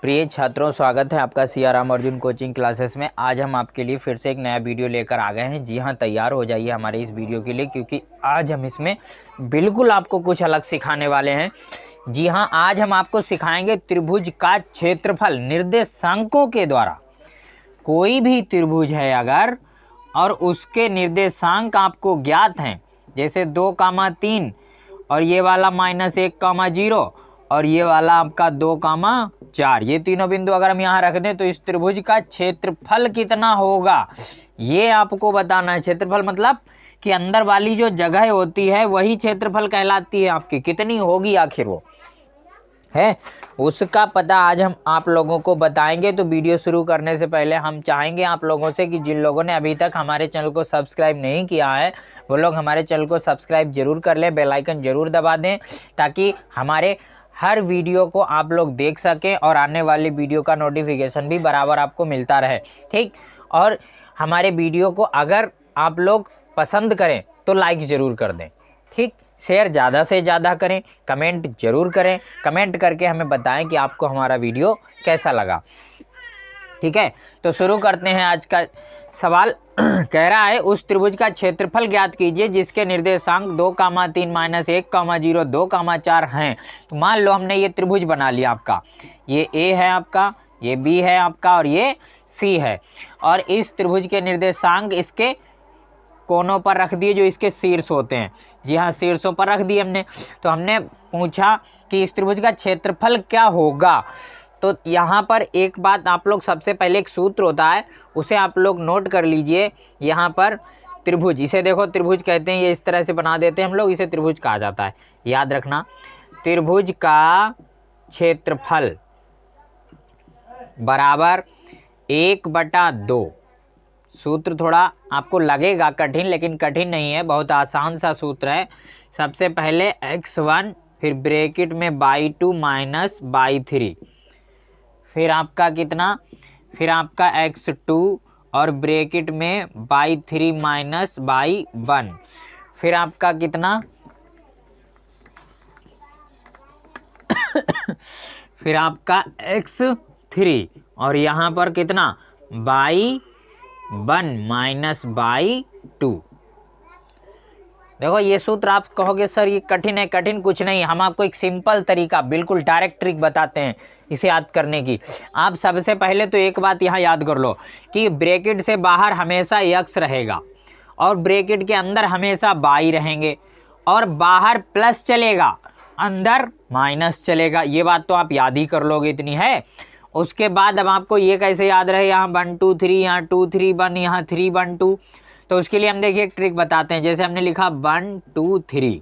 प्रिय छात्रों, स्वागत है आपका सियाराम अर्जुन कोचिंग क्लासेस में। आज हम आपके लिए फिर से एक नया वीडियो लेकर आ गए हैं। जी हाँ, तैयार हो जाइए हमारे इस वीडियो के लिए, क्योंकि आज हम इसमें बिल्कुल आपको कुछ अलग सिखाने वाले हैं। जी हाँ, आज हम आपको सिखाएंगे त्रिभुज का क्षेत्रफल निर्देशांकों के द्वारा। कोई भी त्रिभुज है अगर और उसके निर्देशांक आपको ज्ञात हैं, जैसे 2,3 और ये वाला -1,0 और ये वाला आपका 2,4, ये तीनों बिंदु अगर हम यहाँ रख दें तो इस त्रिभुज का क्षेत्रफल कितना होगा ये आपको बताना है। क्षेत्रफल मतलब कि अंदर वाली जो जगह होती है वही क्षेत्रफल कहलाती है आपकी, कितनी होगी आखिर वो है, उसका पता आज हम आप लोगों को बताएंगे। तो वीडियो शुरू करने से पहले हम चाहेंगे आप लोगों से कि जिन लोगों ने अभी तक हमारे चैनल को सब्सक्राइब नहीं किया है वो लोग हमारे चैनल को सब्सक्राइब जरूर कर लें, बेल आइकन जरूर दबा दें, ताकि हमारे हर वीडियो को आप लोग देख सकें और आने वाली वीडियो का नोटिफिकेशन भी बराबर आपको मिलता रहे। ठीक, और हमारे वीडियो को अगर आप लोग पसंद करें तो लाइक ज़रूर कर दें। ठीक, शेयर ज़्यादा से ज़्यादा करें, कमेंट जरूर करें, कमेंट करके हमें बताएं कि आपको हमारा वीडियो कैसा लगा। ठीक है, तो शुरू करते हैं। आज का सवाल कह रहा है उस त्रिभुज का क्षेत्रफल ज्ञात कीजिए जिसके निर्देशांक 2,3 -1,0 2,4 हैं। तो मान लो हमने ये त्रिभुज बना लिया आपका, ये ए है आपका, ये बी है आपका और ये सी है, और इस त्रिभुज के निर्देशांक इसके कोनों पर रख दिए जो इसके शीर्ष होते हैं। जी हाँ, शीर्षों पर रख दिए हमने। तो हमने पूछा कि इस त्रिभुज का क्षेत्रफल क्या होगा। तो यहाँ पर एक बात आप लोग, सबसे पहले एक सूत्र होता है उसे आप लोग नोट कर लीजिए। यहाँ पर त्रिभुज, इसे देखो त्रिभुज कहते हैं, ये इस तरह से बना देते हैं हम लोग, इसे त्रिभुज कहा जाता है। याद रखना, त्रिभुज का क्षेत्रफल बराबर 1/2। सूत्र थोड़ा आपको लगेगा कठिन, लेकिन कठिन नहीं है, बहुत आसान सा सूत्र है। सबसे पहले x1, फिर ब्रैकेट में (2) - (3), फिर आपका कितना, फिर आपका x2 और ब्रैकेट में (3 - (1), फिर आपका कितना फिर आपका x3 और यहाँ पर कितना (1 - (2)। देखो ये सूत्र आप कहोगे सर ये कठिन है। कठिन कुछ नहीं, हम आपको एक सिंपल तरीका, बिल्कुल डायरेक्ट ट्रिक बताते हैं इसे याद करने की। आप सबसे पहले तो एक बात यहाँ याद कर लो कि ब्रैकेट से बाहर हमेशा x रहेगा और ब्रैकेट के अंदर हमेशा y रहेंगे, और बाहर प्लस चलेगा अंदर माइनस चलेगा। ये बात तो आप याद ही कर लोगे, इतनी है। उसके बाद अब आपको ये कैसे याद रहे, यहाँ 1 2 3, यहाँ 2 3 1, यहाँ 3 1 2। तो उसके लिए हम देखिए एक ट्रिक बताते हैं। जैसे हमने लिखा 1 2 3,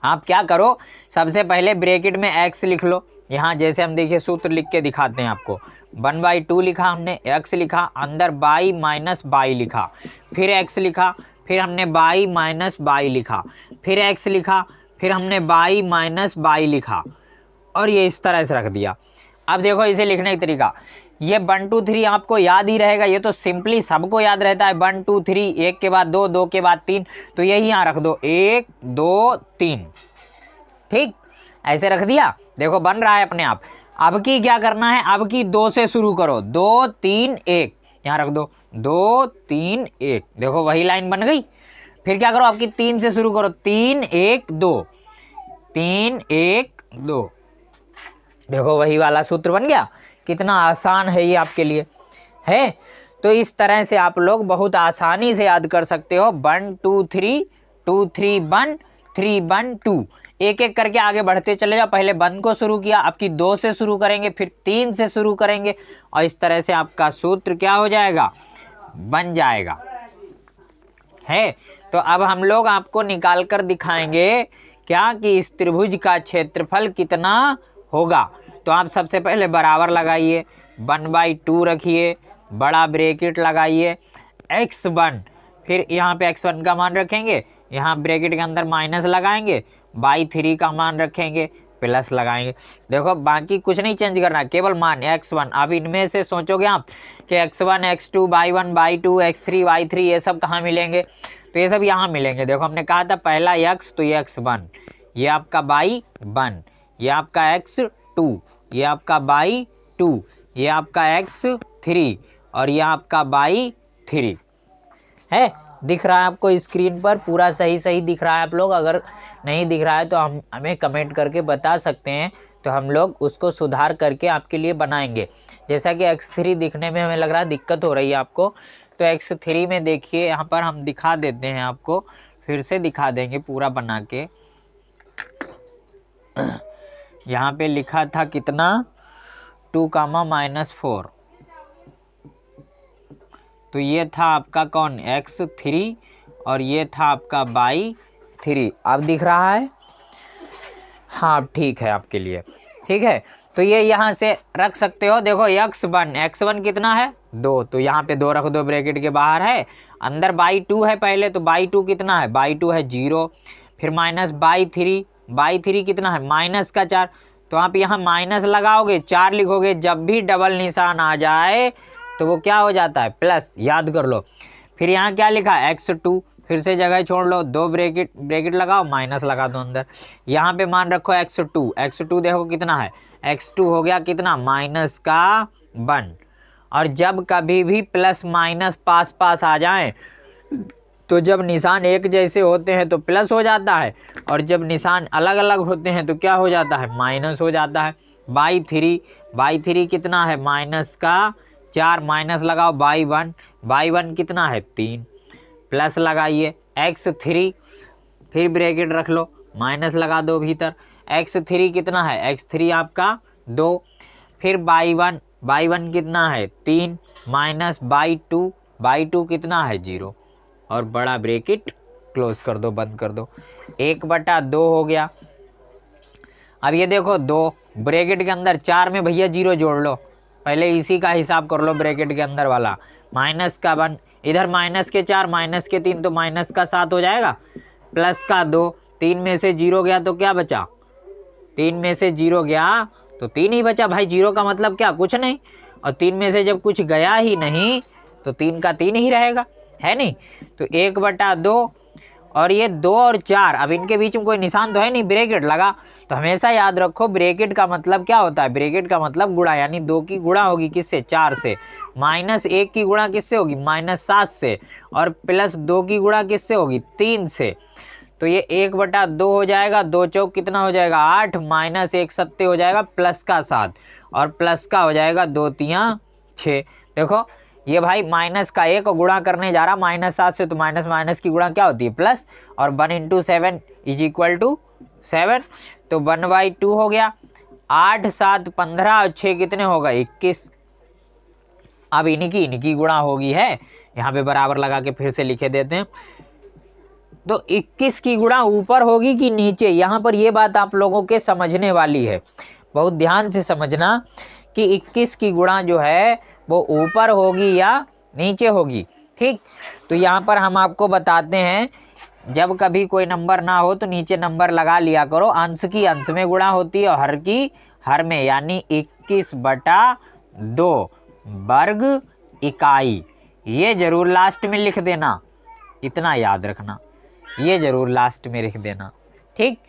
आप क्या करो, सबसे पहले ब्रैकेट में x लिख लो। यहाँ जैसे हम देखिए सूत्र लिख के दिखाते हैं आपको। 1/2 लिखा हमने, x लिखा, अंदर y - y लिखा, फिर x लिखा, फिर हमने y - y लिखा, फिर x लिखा, फिर हमने y - y लिखा, और ये इस तरह से रख दिया। अब देखो इसे लिखने का तरीका, ये 1 2 3 आपको याद ही रहेगा, ये तो सिंपली सबको याद रहता है। 1 2 3, 1 के बाद 2, 2 के बाद 3, तो यही यहाँ रख दो, 1 2 3। ठीक, ऐसे रख दिया। देखो बन रहा है अपने आप। अब की क्या करना है, अब की 2 से शुरू करो, 2 3 1, यहाँ रख दो 2 3 1। देखो वही लाइन बन गई। फिर क्या करो, आपकी 3 से शुरू करो, 3 1 2, 3 1 2। देखो वही वाला सूत्र बन गया। कितना आसान है ये आपके लिए है। तो इस तरह से आप लोग बहुत आसानी से याद कर सकते हो। 1 2 3 2 3 1 3 1 2, एक एक करके आगे बढ़ते चले जाओ। पहले 1 को शुरू किया, अब की 2 से शुरू करेंगे, फिर 3 से शुरू करेंगे, और इस तरह से आपका सूत्र क्या हो जाएगा, बन जाएगा है। तो अब हम लोग आपको निकाल कर दिखाएंगे क्या, कि इस त्रिभुज का क्षेत्रफल कितना होगा। तो आप सबसे पहले बराबर लगाइए, 1/2 रखिए, बड़ा ब्रैकेट लगाइए, x1, फिर यहाँ पे x1 का मान रखेंगे, यहाँ ब्रैकेट के अंदर माइनस लगाएंगे, y3 का मान रखेंगे, प्लस लगाएंगे। देखो बाकी कुछ नहीं चेंज करना, केवल मान x1। अब इनमें से सोचोगे आप कि x1 x2 y1 y2 x3 y3 ये सब कहाँ मिलेंगे, तो ये सब यहाँ मिलेंगे। देखो हमने कहा था पहला x, तो ये x1, ये आपका y1, ये आपका x2, ये आपका y2, 2, ये आपका x3 और ये आपका y3 है। दिख रहा है आपको स्क्रीन पर पूरा सही दिख रहा है? आप लोग अगर नहीं दिख रहा है तो हमें कमेंट करके बता सकते हैं, तो हम लोग उसको सुधार करके आपके लिए बनाएंगे। जैसा कि x3 दिखने में हमें लग रहा है दिक्कत हो रही है आपको, तो x3 में देखिए यहाँ पर हम दिखा देते हैं, आपको फिर से दिखा देंगे पूरा बना के। यहाँ पे लिखा था कितना 2, -4, तो ये था आपका कौन x3 और ये था आपका y3। अब दिख रहा है? हाँ ठीक है आपके लिए, ठीक है। तो ये यहाँ से रख सकते हो। देखो x1 कितना है 2, तो यहाँ पे 2 रख दो, ब्रैकेट के बाहर है। अंदर y2 है पहले, तो y2 कितना है? y2 है 0। फिर माइनस y3 कितना है? -4, तो आप यहाँ माइनस लगाओगे, 4 लिखोगे। जब भी डबल निशान आ जाए तो वो क्या हो जाता है? प्लस, याद कर लो। फिर यहाँ क्या लिखा? x2, फिर से जगह छोड़ लो, 2 ब्रैकेट लगाओ, माइनस लगा दो अंदर। यहाँ पे मान रखो x2 देखो कितना है? x2 हो गया कितना? -1। और जब कभी भी प्लस माइनस पास आ जाए, तो जब निशान एक जैसे होते हैं तो प्लस हो जाता है, और जब निशान अलग अलग होते हैं तो क्या हो जाता है? माइनस हो जाता है। y3 कितना है? -4, माइनस लगाओ y1 कितना है? 3, प्लस लगाइए x3, फिर ब्रैकेट रख लो, माइनस लगा दो भीतर। x3 कितना है? x3 आपका 2, फिर y1 कितना है? 3, माइनस y2 कितना है? 0, और बड़ा ब्रैकेट क्लोज कर दो, बंद कर दो। 1/2 हो गया। अब ये देखो 2 ब्रैकेट के अंदर, 4 में भैया 0 जोड़ लो, पहले इसी का हिसाब कर लो, ब्रैकेट के अंदर वाला। -1, इधर -4, -3, तो -7 हो जाएगा। +2, 3 में से 0 गया तो क्या बचा? 3 में से 0 गया तो 3 ही बचा भाई। 0 का मतलब क्या? कुछ नहीं। और 3 में से जब कुछ गया ही नहीं तो 3 का 3 ही रहेगा, है नहीं? तो 1/2, और ये 2 और 4, अब इनके बीच में कोई निशान तो है नहीं, ब्रैकेट लगा। तो हमेशा याद रखो ब्रैकेट का मतलब क्या होता है? ब्रैकेट का मतलब गुणा, यानी 2 की गुणा होगी किससे? 4 से। -1 की गुणा किससे होगी? -7 से। और +2 की गुणा किससे होगी? 3 से। तो ये 1/2 हो जाएगा। 2 चौक कितना हो जाएगा? 8, -1 7 हो जाएगा, +7, और प्लस का हो जाएगा 2 3 6। देखो ये भाई -1 गुणा करने जा रहा -7 से, तो माइनस की गुणा क्या होती है? प्लस। और 1 × 7 = 7, तो 1/2 हो गया। 8 7 15 और 6 कितने होगा? 21। अब इनकी गुणा होगी है, यहाँ पे बराबर लगा के फिर से लिखे देते हैं। तो 21 की गुणा ऊपर होगी कि नीचे? यहाँ पर ये बात आप लोगों के समझने वाली है, बहुत ध्यान से समझना कि 21 की गुणा जो है वो ऊपर होगी या नीचे होगी, ठीक? तो यहाँ पर हम आपको बताते हैं, जब कभी कोई नंबर ना हो तो नीचे नंबर लगा लिया करो। अंश की अंश में गुणा होती है और हर की हर में, यानी 21/2 वर्ग इकाई। ये जरूर लास्ट में लिख देना, इतना याद रखना, ये जरूर लास्ट में लिख देना, ठीक?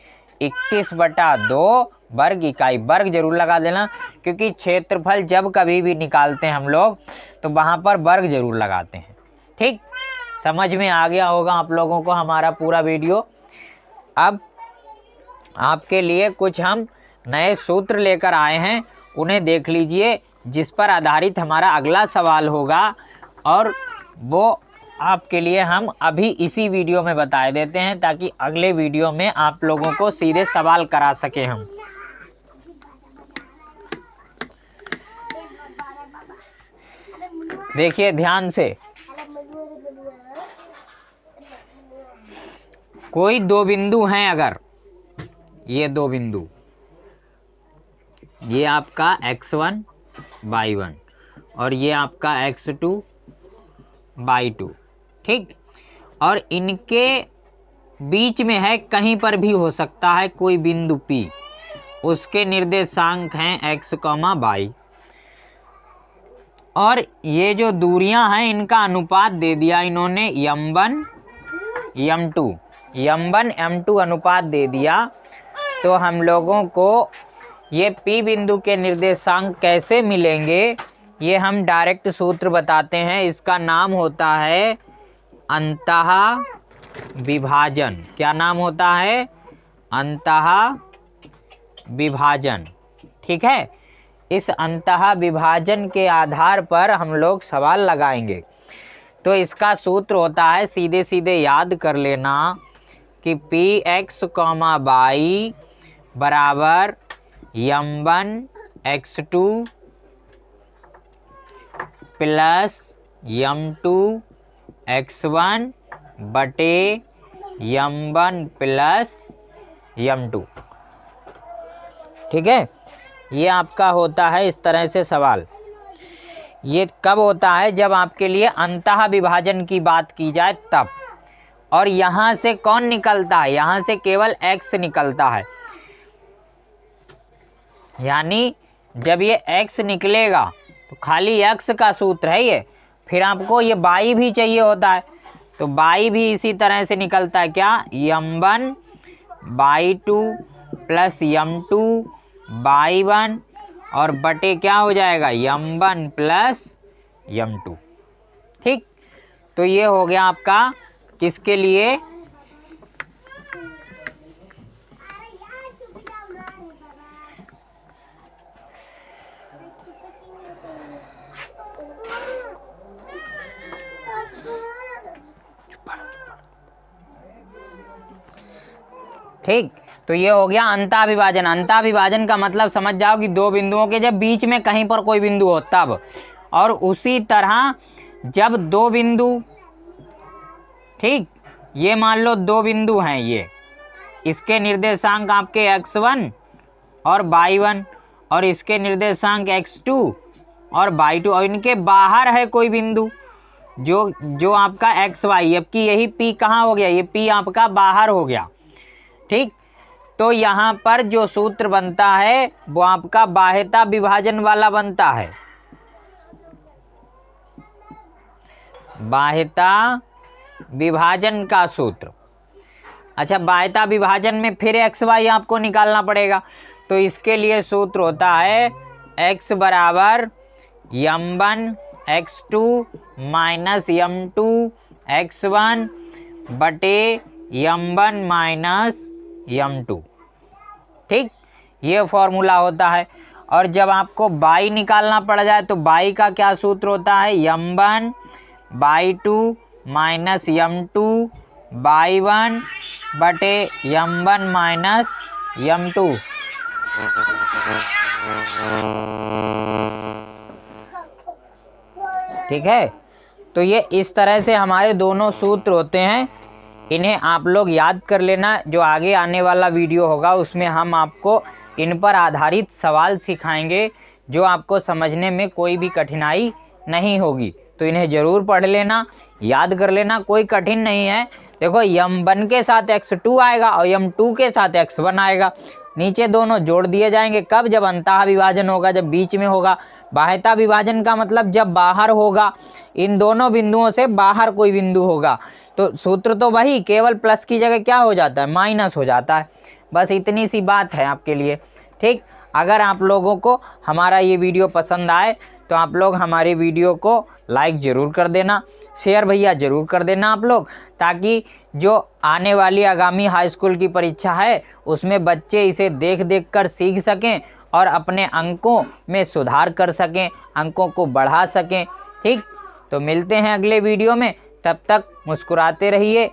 21/2 वर्ग इकाई, वर्ग जरूर लगा देना, क्योंकि क्षेत्रफल जब कभी भी निकालते हैं हम लोग तो वहाँ पर वर्ग जरूर लगाते हैं, ठीक? समझ में आ गया होगा आप लोगों को हमारा पूरा वीडियो। अब आपके लिए कुछ हम नए सूत्र लेकर आए हैं, उन्हें देख लीजिए, जिस पर आधारित हमारा अगला सवाल होगा, और वो आपके लिए हम अभी इसी वीडियो में बता देते हैं, ताकि अगले वीडियो में आप लोगों को सीधे सवाल करा सके हम। देखिए ध्यान से, कोई 2 बिंदु हैं, अगर ये 2 बिंदु, ये आपका x1 y1 और ये आपका x2 y2, ठीक? और इनके बीच में है, कहीं पर भी हो सकता है कोई बिंदु P, उसके निर्देशांक हैं x, y, और ये जो दूरियां हैं इनका अनुपात दे दिया इन्होंने m1 m2 अनुपात दे दिया। तो हम लोगों को ये P बिंदु के निर्देशांक कैसे मिलेंगे, ये हम डायरेक्ट सूत्र बताते हैं। इसका नाम होता है अंतः विभाजन। क्या नाम होता है? अंतः विभाजन। ठीक है, इस अंतः विभाजन के आधार पर हम लोग सवाल लगाएंगे। तो इसका सूत्र होता है, सीधे सीधे याद कर लेना कि px, y बराबर m1 x2 plus m2 x1 बटे m1 प्लस m2। ठीक है, ये आपका होता है इस तरह से सवाल। ये कब होता है? जब आपके लिए अंतः विभाजन की बात की जाए तब। और यहाँ से कौन निकलता है? यहाँ से केवल x निकलता है। यानी जब ये x निकलेगा तो खाली x का सूत्र है ये। फिर आपको ये y भी चाहिए होता है, तो y भी इसी तरह से निकलता है। क्या? m1 y2 plus m2 y1 और बटे क्या हो जाएगा? m1 plus m2। ठीक, तो ये हो गया आपका किसके लिए? ठीक, तो ये हो गया अंतः विभाजन। अंतः विभाजन का मतलब समझ जाओ कि दो बिंदुओं के जब बीच में कहीं पर कोई बिंदु हो तब। और उसी तरह जब दो बिंदु, ठीक, ये मान लो दो बिंदु हैं, ये इसके निर्देशांक आपके x1 और y1 और इसके निर्देशांक x2 और y2 और इनके बाहर है कोई बिंदु जो आपका xy, जबकि यही p कहाँ हो गया? ये p आपका बाहर हो गया। ठीक, तो यहाँ पर जो सूत्र बनता है वो आपका बाह्यता विभाजन वाला बनता है। बाह्यता विभाजन का सूत्र। अच्छा, बाह्यता विभाजन में फिर एक्स वाई आपको निकालना पड़ेगा, तो इसके लिए सूत्र होता है x बराबर m1 x2 minus m2 x1 बटे m1 माइनस m2। ठीक, ये फॉर्मूला होता है। और जब आपको y निकालना पड़ जाए तो y का क्या सूत्र होता है? m1 y2 minus m2 y1 बटे m1 माइनस m2। ठीक है, तो ये इस तरह से हमारे दोनों सूत्र होते हैं। इन्हें आप लोग याद कर लेना। जो आगे आने वाला वीडियो होगा उसमें हम आपको इन पर आधारित सवाल सिखाएंगे, जो आपको समझने में कोई भी कठिनाई नहीं होगी। तो इन्हें ज़रूर पढ़ लेना, याद कर लेना, कोई कठिन नहीं है। देखो, m1 के साथ x2 आएगा और m2 के साथ x1 आएगा, नीचे दोनों जोड़ दिए जाएंगे। कब? जब अंतः विभाजन होगा, जब बीच में होगा। बाह्यता विभाजन का मतलब जब बाहर होगा, इन दोनों बिंदुओं से बाहर कोई बिंदु होगा। तो सूत्र तो वही, केवल प्लस की जगह क्या हो जाता है? माइनस हो जाता है। बस इतनी सी बात है आपके लिए। ठीक, अगर आप लोगों को हमारा ये वीडियो पसंद आए तो आप लोग हमारे वीडियो को लाइक ज़रूर कर देना, शेयर भैया ज़रूर कर देना आप लोग, ताकि जो आने वाली आगामी हाई स्कूल की परीक्षा है उसमें बच्चे इसे देख देख कर सीख सकें और अपने अंकों में सुधार कर सकें, अंकों को बढ़ा सकें। ठीक, तो मिलते हैं अगले वीडियो में। तब तक मुस्कुराते रहिए,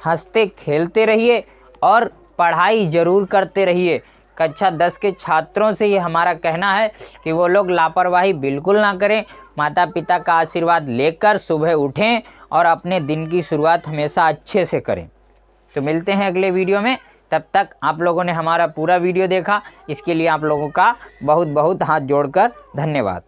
हंसते खेलते रहिए और पढ़ाई ज़रूर करते रहिए। कक्षा 10 के छात्रों से ये हमारा कहना है कि वो लोग लापरवाही बिल्कुल ना करें, माता पिता का आशीर्वाद लेकर सुबह उठें और अपने दिन की शुरुआत हमेशा अच्छे से करें। तो मिलते हैं अगले वीडियो में। तब तक आप लोगों ने हमारा पूरा वीडियो देखा, इसके लिए आप लोगों का बहुत बहुत हाथ जोड़कर धन्यवाद।